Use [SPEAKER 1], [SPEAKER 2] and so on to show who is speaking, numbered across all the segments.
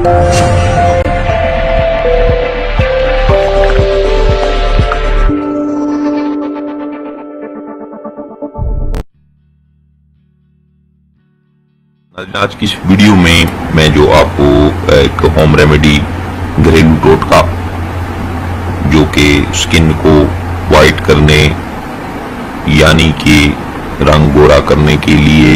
[SPEAKER 1] आज की इस वीडियो में मैं जो आपको एक होम रेमेडी घरेलू टोटका जो कि स्किन को वाइट करने यानी कि रंग गोरा करने के लिए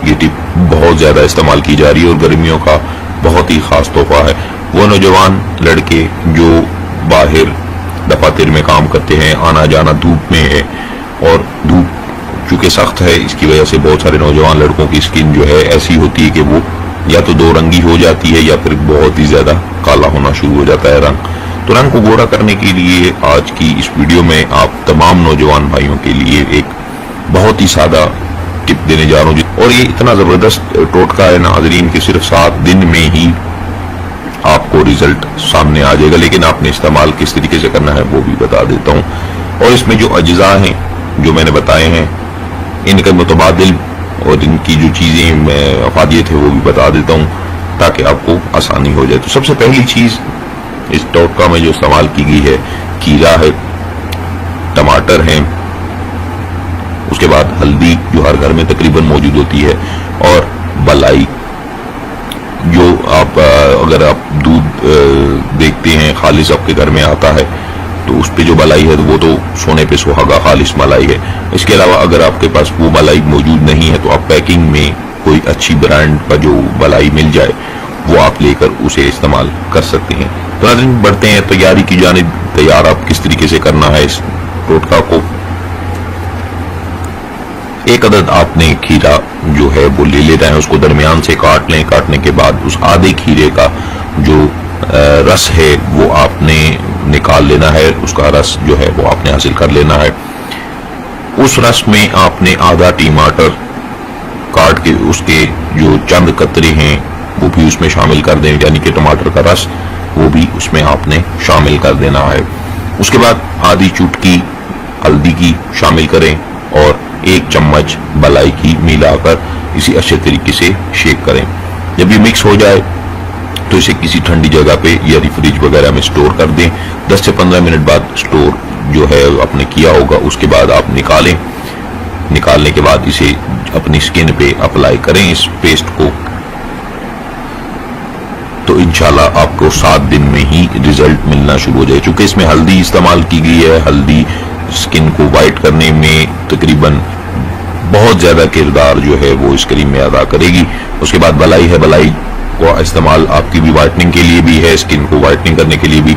[SPEAKER 1] ये टिप बहुत ज्यादा इस्तेमाल की जा रही है और गर्मियों का बहुत ही खास तोहफा है। वो नौजवान लड़के जो बाहर दफातर में काम करते हैं, आना जाना धूप में है और धूप चूंकि सख्त है, इसकी वजह से बहुत सारे नौजवान लड़कों की स्किन जो है ऐसी होती है कि वो या तो दो रंगी हो जाती है या फिर बहुत ही ज्यादा काला होना शुरू हो जाता है रंग। तो रंग को गोरा करने के लिए आज की इस वीडियो में आप तमाम नौजवान भाइयों के लिए एक बहुत ही सादा टिप देने जा रहा हूँ और ये इतना जबरदस्त टोटका है नाजरीन कि सिर्फ 7 दिन में ही आपको रिजल्ट सामने आ जाएगा। लेकिन आपने इस्तेमाल किस तरीके से करना है वो भी बता देता हूँ और इसमें जो अज्जा हैं जो मैंने बताए हैं इनके मुतबादिल और इनकी जो चीजें अफादियत है वो भी बता देता हूँ ताकि आपको आसानी हो जाए। तो सबसे पहली चीज इस टोटका में जो इस्तेमाल की गई है खीरा है, टमाटर है, उसके बाद हल्दी जो हर घर में तकरीबन मौजूद होती है और बलाई जो आप अगर आप दूध देखते हैं खालिस आपके घर में आता है तो उस पे जो मलाई है वो तो सोने पे सुहागा खालिस मलाई है। इसके अलावा अगर आपके पास वो मलाई मौजूद नहीं है तो आप पैकिंग में कोई अच्छी ब्रांड का जो मलाई मिल जाए वो आप लेकर उसे इस्तेमाल कर सकते हैं। तो नाज़रीन बढ़ते हैं तैयारी की जानिब। तैयार आप किस तरीके से करना है इस टोटका को। एक अदद आपने खीरा जो है वो ले लेना है, उसको दरमियान से काट लें। काटने के बाद उस आधे खीरे का जो रस है वो आपने निकाल लेना है, उसका रस जो है वो आपने हासिल कर लेना है। उस रस में आपने आधा टमाटर काट के उसके जो चंद कतरे हैं वो भी उसमें शामिल कर दें, यानी कि टमाटर का रस वो भी उसमें आपने शामिल कर देना है। उसके बाद आधी चुटकी हल्दी की शामिल करें और 1 चम्मच बलाई की मिलाकर इसी अच्छे तरीके से शेक करें। जब ये मिक्स हो जाए तो इसे किसी ठंडी जगह पे या फ्रिज वगैरह में स्टोर कर दें। 10 से 15 मिनट बाद स्टोर जो है आपने किया होगा उसके बाद आप निकालें। निकालने के बाद इसे अपनी स्किन पे अप्लाई करें इस पेस्ट को। तो इंशाल्लाह आपको 7 दिन में ही रिजल्ट मिलना शुरू हो जाए। चूंकि इसमें हल्दी इस्तेमाल की गई है, हल्दी स्किन को वाइट करने में तकरीबन बहुत ज्यादा किरदार जो है वो इस क्रीम में अदा करेगी। उसके बाद बलाई है, बलाई को इस्तेमाल आपकी भी वाइटनिंग के लिए भी है, स्किन को वाइटनिंग करने के लिए भी,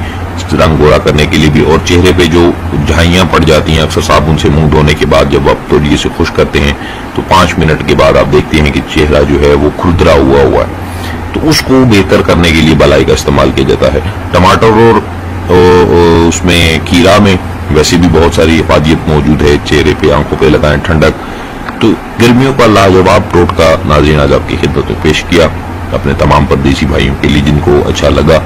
[SPEAKER 1] रंग गोरा करने के लिए भी। और चेहरे पे जो झाइयां पड़ जाती हैं अक्सर साबुन से मुंह धोने के बाद जब आप थोड़ी से खुश करते हैं तो 5 मिनट के बाद आप देखते हैं कि चेहरा जो है वो खुरदरा हुआ है, तो उसको बेहतर करने के लिए बलाई का इस्तेमाल किया जाता है। टमाटर और उसमें खीरा में वैसे भी बहुत सारी इफादियत मौजूद है, चेहरे पे आंखों पे लगाएं ठंडक। तो गर्मियों का लाजवाब टोटका नाज़रीन आज आपकी खिदमत में पेश किया। अपने तमाम परदेसी भाइयों के लिए जिनको अच्छा लगा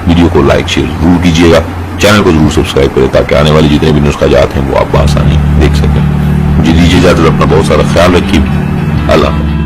[SPEAKER 1] वीडियो को लाइक शेयर जरूर कीजिएगा, चैनल को जरूर सब्सक्राइब करें ताकि आने वाले जितने भी नुस्खाजात हैं वो आप आसानी देख सकें। मुझे दीजिए इजाजत, अपना बहुत सारा ख्याल रखिए। अल्लाह।